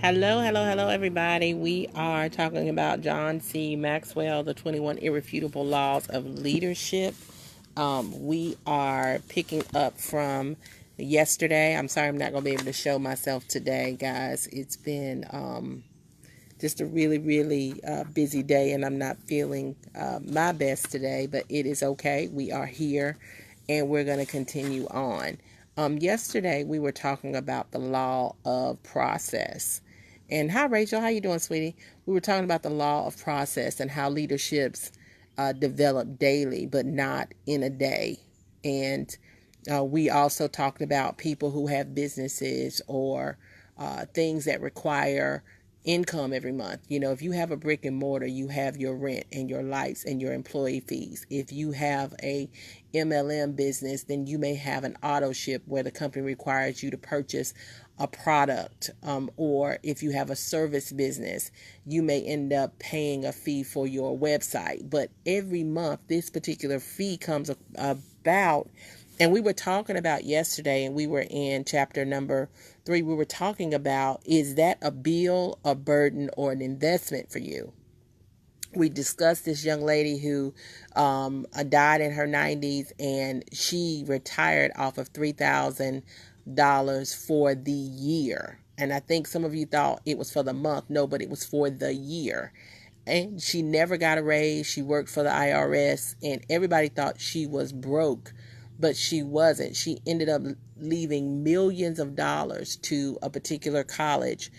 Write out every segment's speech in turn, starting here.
Hello, hello, hello, everybody. We are talking about John C. Maxwell, the 21 Irrefutable Laws of Leadership. We are picking up from yesterday. I'm sorry I'm not going to be able to show myself today, guys. It's been just a really busy day, and I'm not feeling my best today, but it is okay. We are here, and we're going to continue on. Yesterday, we were talking about the law of process. And hi, Rachel. How you doing, sweetie? We were talking about the law of process and how leaderships develop daily, but not in a day. And we also talked about people who have businesses or things that require income every month. You know, if you have a brick and mortar, you have your rent and your lights and your employee fees. If you have a MLM business, then you may have an auto ship where the company requires you to purchase a product, or if you have a service business, you may end up paying a fee for your website. But every month, this particular fee comes about. And we were talking about yesterday, and we were in chapter number 3. We were talking about, is that a bill, a burden, or an investment for you? We discussed this young lady who died in her 90s, and she retired off of $3,000 for the year. And I think some of you thought it was for the month. No, but it was for the year. And she never got a raise. She worked for the IRS, and everybody thought she was broke, but she wasn't. She ended up leaving millions of dollars to a particular college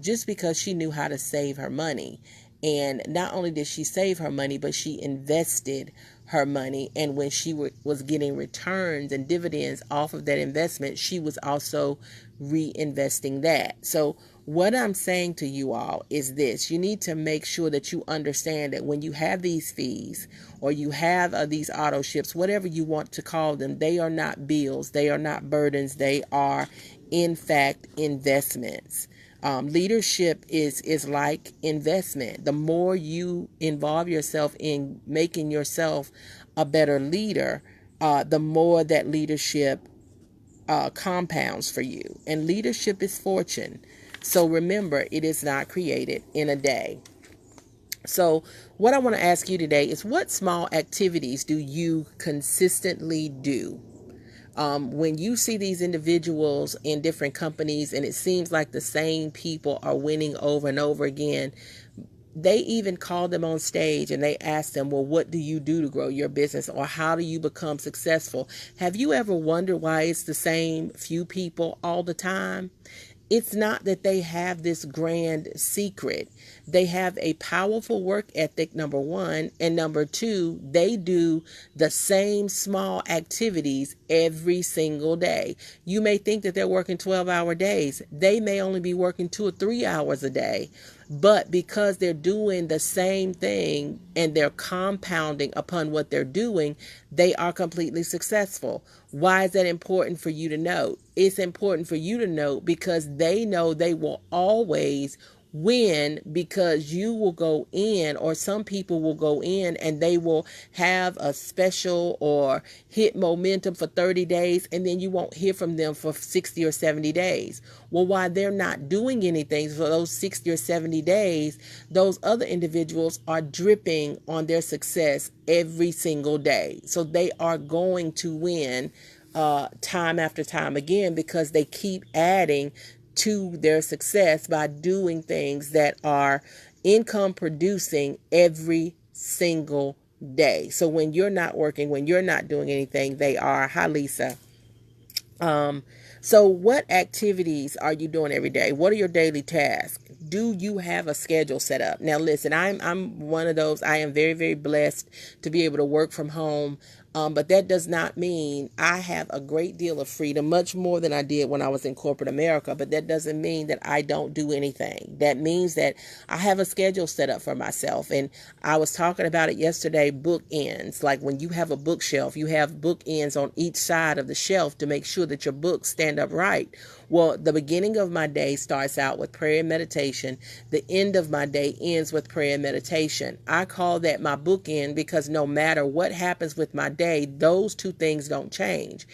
just because she knew how to save her money. And not only did she save her money, but she invested her money. And when she was getting returns and dividends off of that investment, she was also reinvesting that. So what I'm saying to you all is this: you need to make sure that you understand that when you have these fees or you have these auto ships, whatever you want to call them, they are not bills, they are not burdens, they are in fact investments. Leadership is like investment. The more you involve yourself in making yourself a better leader, the more that leadership compounds for you. And leadership is fortune. So remember, it is not created in a day. So what I want to ask you today is, what small activities do you consistently do? When you see these individuals in different companies and it seems like the same people are winning over and over again, they even call them on stage and they ask them, well, what do you do to grow your business, or how do you become successful? Have you ever wondered why it's the same few people all the time? It's not that they have this grand secret. They have a powerful work ethic, number one. And number two, they do the same small activities every single day. You may think that they're working 12-hour days. They may only be working 2 or 3 hours a day. But because they're doing the same thing and they're compounding upon what they're doing, they are completely successful. Why is that important for you to know? It's important for you to know because they know they will always win, because you will go in, or some people will go in and they will have a special or hit momentum for 30 days and then you won't hear from them for 60 or 70 days. Well, while they're not doing anything for those 60 or 70 days, those other individuals are dripping on their success every single day. So they are going to win time after time again, because they keep adding to their success by doing things that are income producing every single day. So when you're not working, when you're not doing anything, they are. Hi, Lisa. So what activities are you doing every day? What are your daily tasks? Do you have a schedule set up? Now, listen, I'm one of those. I am very blessed to be able to work from home. But that does not mean I have a great deal of freedom, much more than I did when I was in corporate America. But that doesn't mean that I don't do anything. That means that I have a schedule set up for myself. And I was talking about it yesterday, bookends. Like when you have a bookshelf, you have bookends on each side of the shelf to make sure that your books stand upright. Well, the beginning of my day starts out with prayer and meditation. The end of my day ends with prayer and meditation. I call that my bookend because no matter what happens with my day, those two things don't change.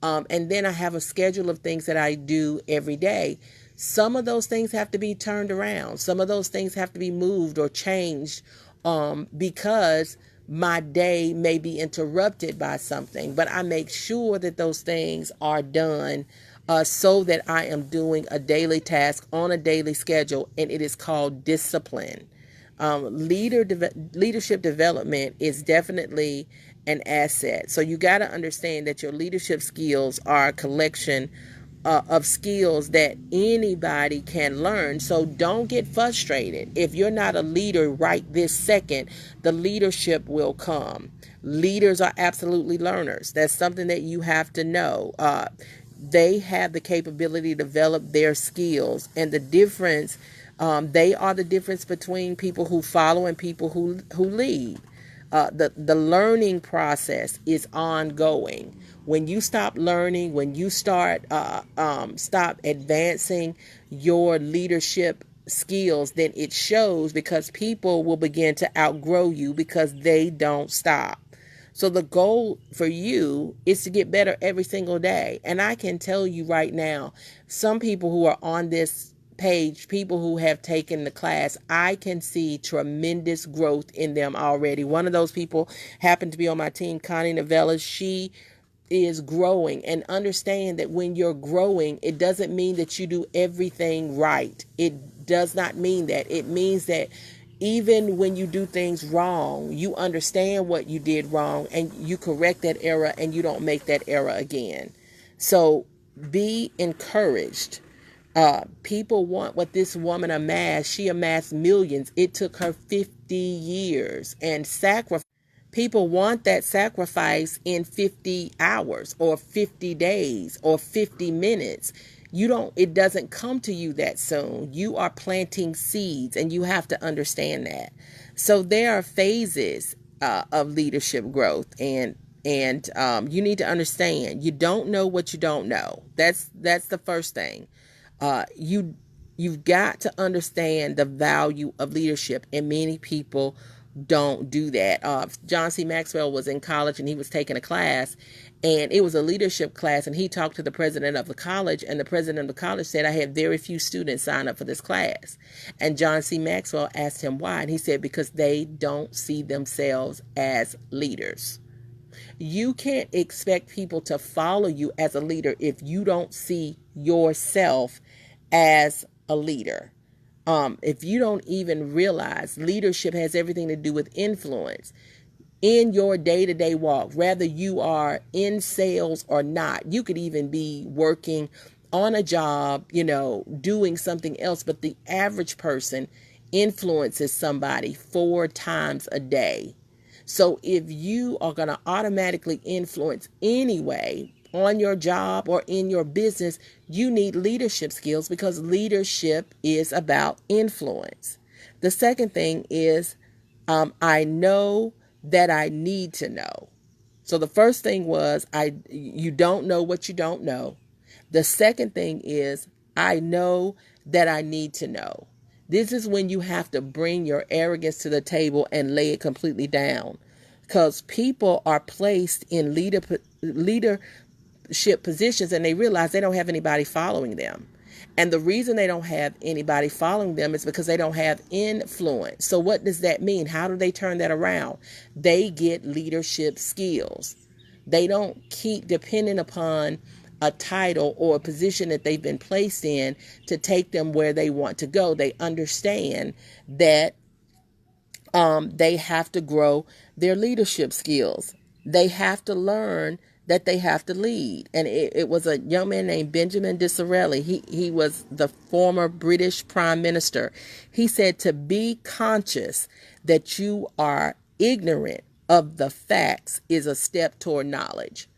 And then I have a schedule of things that I do every day. Some of those things have to be turned around. Some of those things have to be moved or changed because my day may be interrupted by something. But I make sure that those things are done so that I am doing a daily task on a daily schedule, and it is called discipline. Leadership development is definitely an asset. So you got to understand that your leadership skills are a collection of skills that anybody can learn. So don't get frustrated. If you're not a leader right this second, the leadership will come. Leaders are absolutely learners. That's something that you have to know. They have the capability to develop their skills, and the difference, they are the difference between people who follow and people who lead. The learning process is ongoing. When you stop learning, when you stop advancing your leadership skills, then it shows, because people will begin to outgrow you because they don't stop. So the goal for you is to get better every single day. And I can tell you right now, some people who are on this page, people who have taken the class, I can see tremendous growth in them already. One of those people happened to be on my team, Connie Novellas. She is growing, and understand that when you're growing, it doesn't mean that you do everything right. It does not mean that. It means that even when you do things wrong, you understand what you did wrong and you correct that error and you don't make that error again. So be encouraged. People want what this woman amassed. She amassed millions. It took her 50 years and sacrifice. People want that sacrifice in 50 hours or 50 days or 50 minutes. It doesn't come to you that soon. You are planting seeds, and you have to understand that. So there are phases of leadership growth, and you need to understand, you don't know what you don't know. That's the first thing. You've got to understand the value of leadership, and many people don't do that. John C. Maxwell was in college, and he was taking a class, and it was a leadership class, and he talked to the president of the college, and the president of the college said, I had very few students sign up for this class. And John C. Maxwell asked him why, and he said, because they don't see themselves as leaders. You can't expect people to follow you as a leader if you don't see yourself as a leader. If you don't even realize leadership has everything to do with influence in your day-to-day walk, whether you are in sales or not. You could even be working on a job, doing something else, but the average person influences somebody 4 times a day. So if you are going to automatically influence anyway on your job or in your business, you need leadership skills, because leadership is about influence. The second thing is, I know that I need to know. So the first thing was, you don't know what you don't know. The second thing is, I know that I need to know. This is when you have to bring your arrogance to the table and lay it completely down, because people are placed in leadership positions, and they realize they don't have anybody following them. And the reason they don't have anybody following them is because they don't have influence. So what does that mean? How do they turn that around? They get leadership skills. They don't keep depending upon a title or a position that they've been placed in to take them where they want to go. They understand that they have to grow their leadership skills. They have to learn that they have to lead. And it was a young man named Benjamin Disraeli. He was the former British Prime Minister. He said to be conscious that you are ignorant of the facts is a step toward knowledge.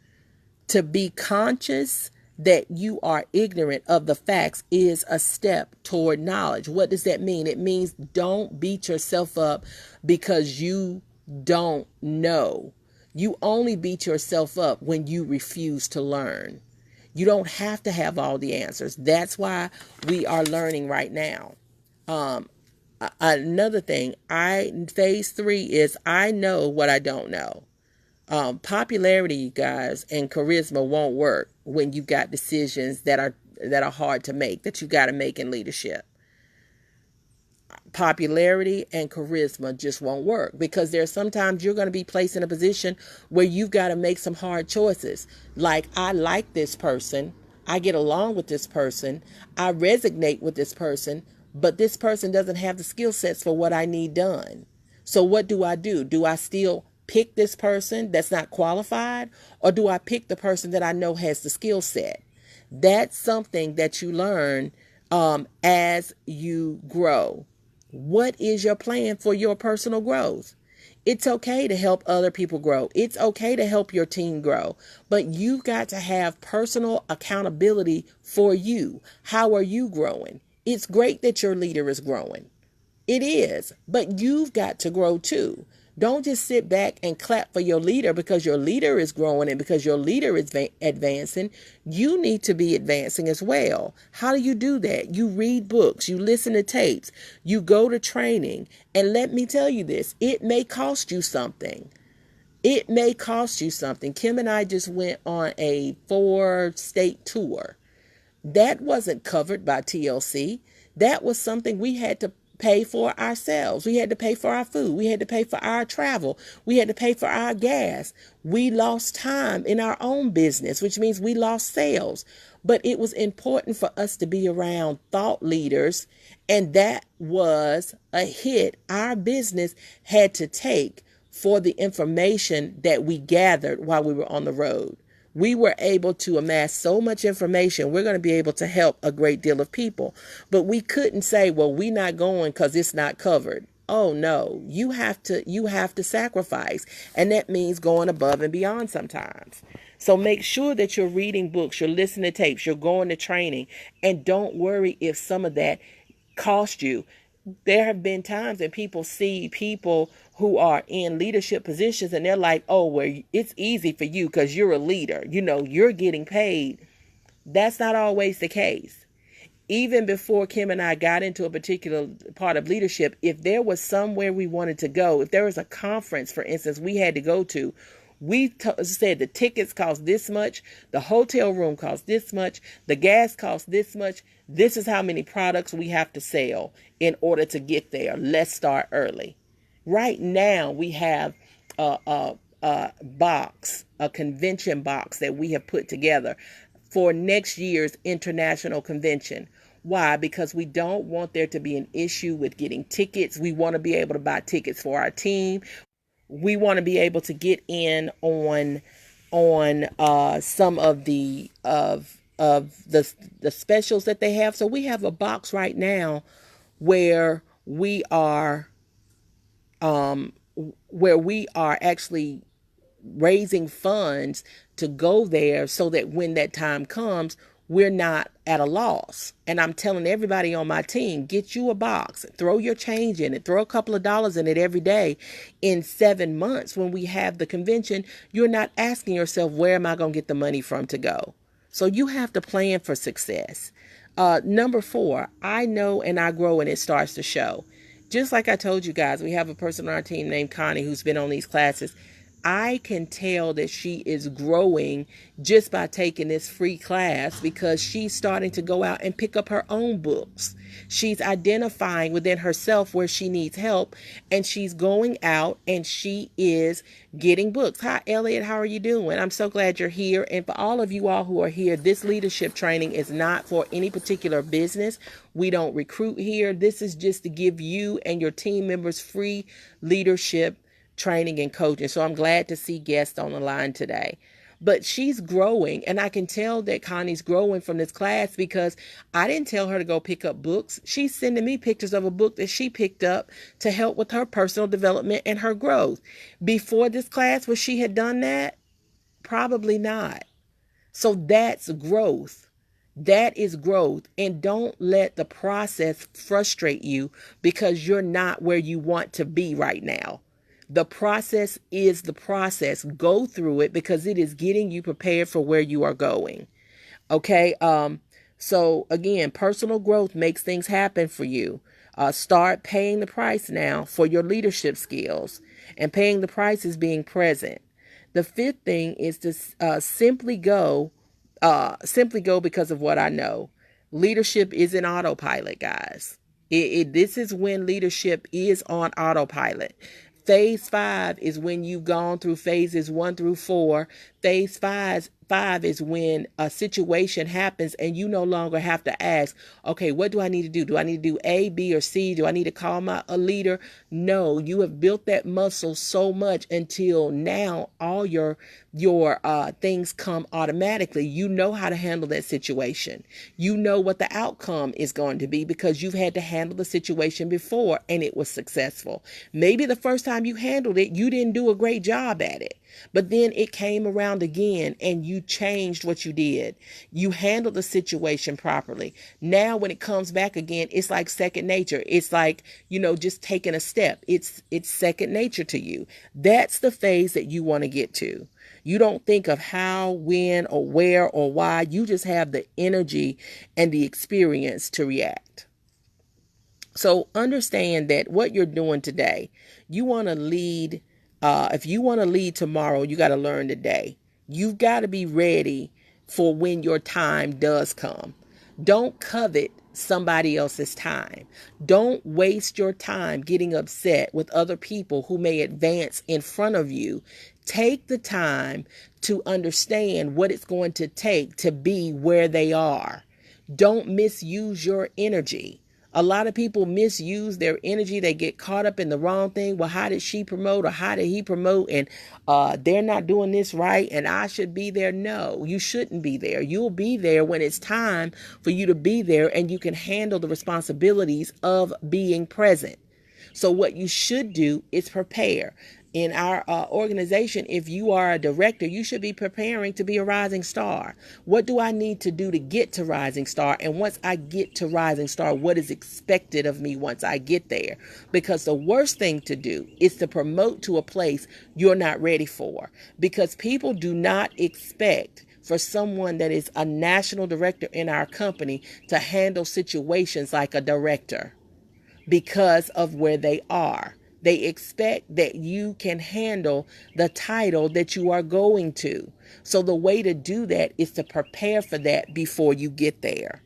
To be conscious that you are ignorant of the facts is a step toward knowledge. What does that mean? It means don't beat yourself up because you don't know. You only beat yourself up when you refuse to learn. You don't have to have all the answers. That's why we are learning right now. Another thing, phase 3 is I know what I don't know. Popularity, guys, and charisma won't work when you got decisions that are that are hard to make, that you got to make in leadership. Popularity and charisma just won't work, because there's sometimes you're going to be placed in a position where you've got to make some hard choices. Like, I like this person, I get along with this person, I resonate with this person, but this person doesn't have the skill sets for what I need done. So what do? Do I still pick this person that's not qualified, or do I pick the person that I know has the skill set? That's something that you learn as you grow. What is your plan for your personal growth? It's okay to help other people grow. It's okay to help your team grow. But you've got to have personal accountability for you. How are you growing? It's great that your leader is growing. It is. But you've got to grow too. Don't just sit back and clap for your leader because your leader is growing and because your leader is advancing. You need to be advancing as well. How do you do that? You read books, you listen to tapes, you go to training. And let me tell you this, it may cost you something. It may cost you something. Kim and I just went on a 4-state tour. That wasn't covered by TLC. That was something we had to pay for ourselves. We had to pay for our food. We had to pay for our travel. We had to pay for our gas. We lost time in our own business, which means we lost sales. But it was important for us to be around thought leaders, and that was a hit our business had to take for the information that we gathered while we were on the road. We were able to amass so much information. We're going to be able to help a great deal of people. But we couldn't say, well, we're not going because it's not covered. Oh, no, you have to sacrifice. And that means going above and beyond sometimes. So make sure that you're reading books, you're listening to tapes, you're going to training. And don't worry if some of that cost you. There have been times that people see people who are in leadership positions and they're like, oh, well, it's easy for you because you're a leader. You know, you're getting paid. That's not always the case. Even before Kim and I got into a particular part of leadership, if there was somewhere we wanted to go, if there was a conference, for instance, we had to go to, we said the tickets cost this much, the hotel room cost this much, the gas cost this much. This is how many products we have to sell in order to get there. Let's start early. Right now, we have a box, a convention box that we have put together for next year's international convention. Why? Because we don't want there to be an issue with getting tickets. We want to be able to buy tickets for our team. We want to be able to get in on some of the specials that they have. So we have a box right now where we are actually raising funds to go there so that when that time comes, we're not at a loss. And I'm telling everybody on my team, get you a box, throw your change in it, throw a couple of dollars in it every day. In 7 months, when we have the convention, you're not asking yourself, where am I going to get the money from to go? So you have to plan for success. Number 4, I know and I grow and it starts to show. Just like I told you guys, we have a person on our team named Connie who's been on these classes. I can tell that she is growing just by taking this free class because she's starting to go out and pick up her own books. She's identifying within herself where she needs help, and she's going out and she is getting books. Hi, Elliot. How are you doing? I'm so glad you're here. And for all of you all who are here, this leadership training is not for any particular business. We don't recruit here. This is just to give you and your team members free leadership training and coaching. So I'm glad to see guests on the line today. But she's growing, and I can tell that Connie's growing from this class because I didn't tell her to go pick up books. She's sending me pictures of a book that she picked up to help with her personal development and her growth. Before this class, would she had done that? Probably not. So that's growth. That is growth. And don't let the process frustrate you because you're not where you want to be right now. The process is the process. Go through it because it is getting you prepared for where you are going. Okay. So again, personal growth makes things happen for you. Start paying the price now for your leadership skills, and paying the price is being present. The 5th thing is to simply go Simply go because of what I know. Leadership is in autopilot, guys. This is when leadership is on autopilot. Phase 5 is when you've gone through phases 1 through 4. Phase five is when a situation happens and you no longer have to ask, okay, what do I need to do? Do I need to do A, B, or C? Do I need to call a leader? No, you have built that muscle so much until now all your things come automatically. You know how to handle that situation. You know what the outcome is going to be because you've had to handle the situation before and it was successful. Maybe the first time you handled it, you didn't do a great job at it. But then it came around again and you changed what you did. You handled the situation properly. Now when it comes back again, it's like second nature. It's like, just taking a step. It's second nature to you. That's the phase that you want to get to. You don't think of how, when, or where, or why. You just have the energy and the experience to react. So understand that what you're doing today, you want to lead. If you want to lead tomorrow, you got to learn today. You've got to be ready for when your time does come. Don't covet somebody else's time. Don't waste your time getting upset with other people who may advance in front of you. Take the time to understand what it's going to take to be where they are. Don't misuse your energy. A lot of people misuse their energy. They get caught up in the wrong thing. Well, how did she promote or how did he promote? And they're not doing this right and I should be there. No, you shouldn't be there. You'll be there when it's time for you to be there and you can handle the responsibilities of being present. So what you should do is prepare. In our organization, if you are a director, you should be preparing to be a rising star. What do I need to do to get to rising star? And once I get to rising star, what is expected of me once I get there? Because the worst thing to do is to promote to a place you're not ready for. Because people do not expect for someone that is a national director in our company to handle situations like a director because of where they are. They expect that you can handle the title that you are going to. So the way to do that is to prepare for that before you get there.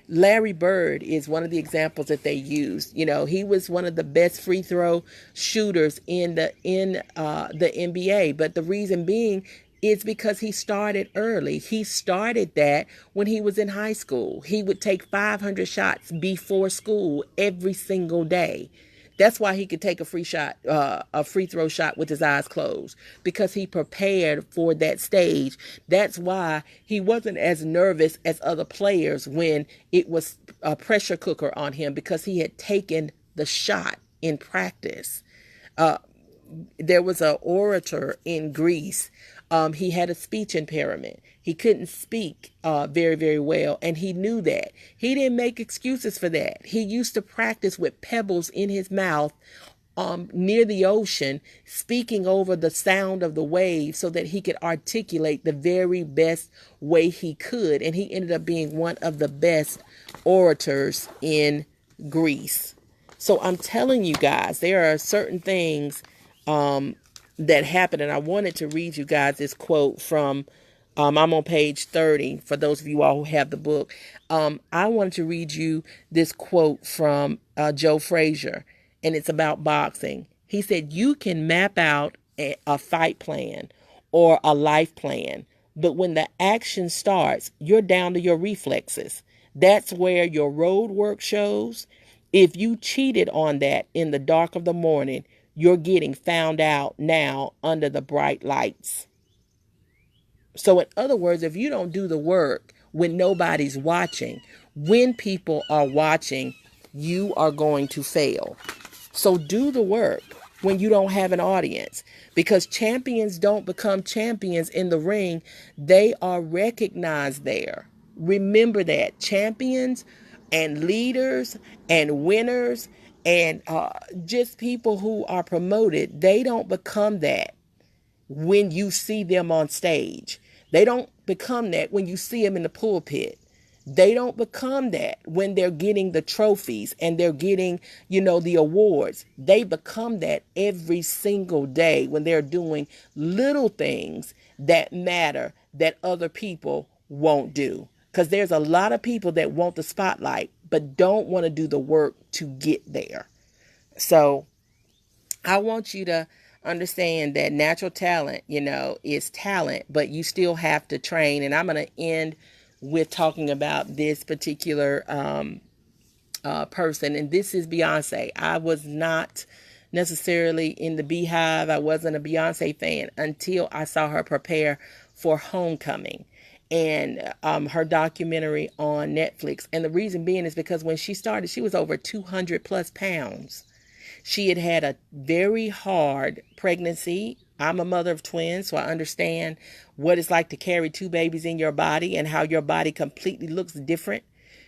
Larry Bird is one of the examples that they used. He was one of the best free throw shooters in the NBA. But the reason being is because he started early. He started that when he was in high school. He would take 500 shots before school every single day. That's why he could take a free throw shot with his eyes closed, because he prepared for that stage. That's why he wasn't as nervous as other players when it was a pressure cooker on him, because he had taken the shot in practice. There was an orator in Greece. He had a speech impairment. He couldn't speak very, very well, and he knew that. He didn't make excuses for that. He used to practice with pebbles in his mouth near the ocean, speaking over the sound of the waves so that he could articulate the very best way he could. And he ended up being one of the best orators in Greece. So I'm telling you guys, there are certain things that happen. And I wanted to read you guys this quote from, I'm on page 30 for those of you all who have the book. I wanted to read you this quote from Joe Frazier, and it's about boxing. He said, you can map out a fight plan or a life plan, but when the action starts, you're down to your reflexes. That's where your road work shows. If you cheated on that in the dark of the morning, you're getting found out now under the bright lights. So in other words, if you don't do the work when nobody's watching, when people are watching, you are going to fail. So do the work when you don't have an audience, because champions don't become champions in the ring. They are recognized there. Remember that. Champions and leaders and winners and just people who are promoted, they don't become that when you see them on stage. They don't become that when you see them in the pulpit. They don't become that when they're getting the trophies and they're getting, the awards. They become that every single day when they're doing little things that matter that other people won't do. Because there's a lot of people that want the spotlight but don't want to do the work to get there. So I want you to understand that natural talent, is talent, but you still have to train. And I'm going to end with talking about this particular person. And this is Beyonce. I was not necessarily in the Beehive. I wasn't a Beyonce fan until I saw her prepare for Homecoming and her documentary on Netflix. And the reason being is because when she started, she was over 200 plus pounds. She had had a very hard pregnancy. I'm a mother of twins, so I understand what it's like to carry two babies in your body and how your body completely looks different.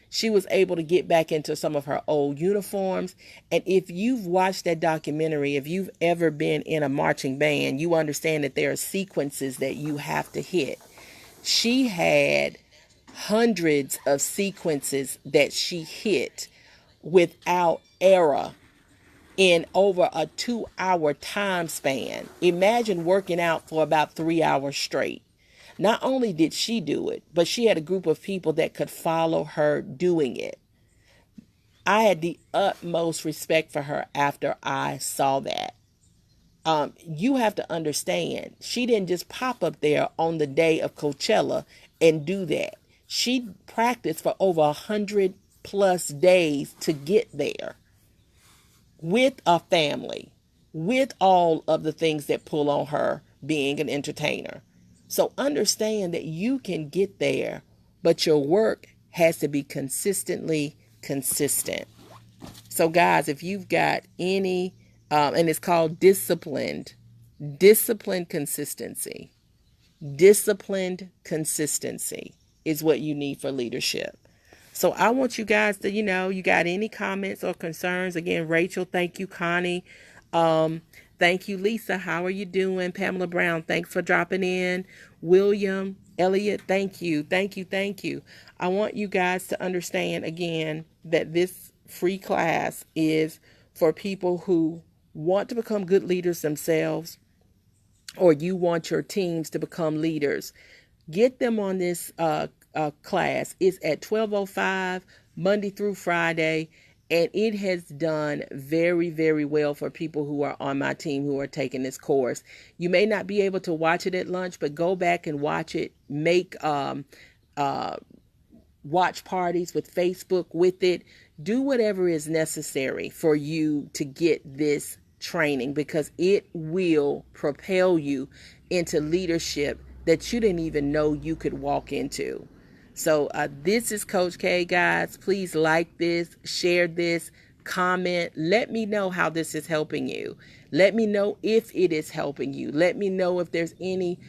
She was able to get back into some of her old uniforms. And if you've watched that documentary, if you've ever been in a marching band, you understand that there are sequences that you have to hit. She had hundreds of sequences that she hit without error in over a 2-hour time span. Imagine working out for about 3 hours straight. Not only did she do it, but she had a group of people that could follow her doing it. I had the utmost respect for her after I saw that. You have to understand, she didn't just pop up there on the day of Coachella and do that. She practiced for over 100 plus days to get there with a family, with all of the things that pull on her being an entertainer. So understand that you can get there, but your work has to be consistently consistent. So guys, if you've got any, and it's called disciplined consistency. Disciplined consistency is what you need for leadership. So I want you guys to, you got any comments or concerns? Again, Rachel, thank you. Connie, thank you. Lisa, how are you doing? Pamela Brown, thanks for dropping in. William, Elliot, thank you. Thank you. Thank you. I want you guys to understand again that this free class is for people who want to become good leaders themselves, or you want your teams to become leaders. Get them on this class. It's at 12:05 Monday through Friday, and it has done very, very well for people who are on my team who are taking this course. You may not be able to watch it at lunch, but go back and watch it. Make watch parties with Facebook with it. Do whatever is necessary for you to get this training, because it will propel you into leadership that you didn't even know you could walk into. So this is Coach K, guys. Please like this, share this, comment. Let me know how this is helping you. Let me know if it is helping you. Let me know if there's any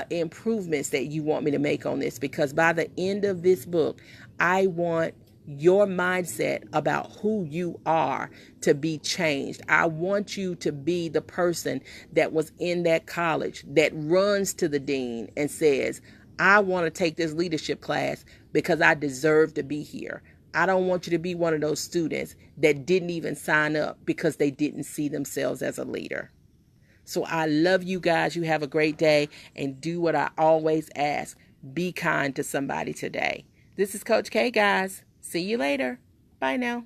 improvements that you want me to make on this, because by the end of this book, I want your mindset about who you are to be changed. I want you to be the person that was in that college that runs to the dean and says, I want to take this leadership class because I deserve to be here. I don't want you to be one of those students that didn't even sign up because they didn't see themselves as a leader. So I love you guys. You have a great day, and do what I always ask. Be kind to somebody today. This is Coach K, guys. See you later. Bye now.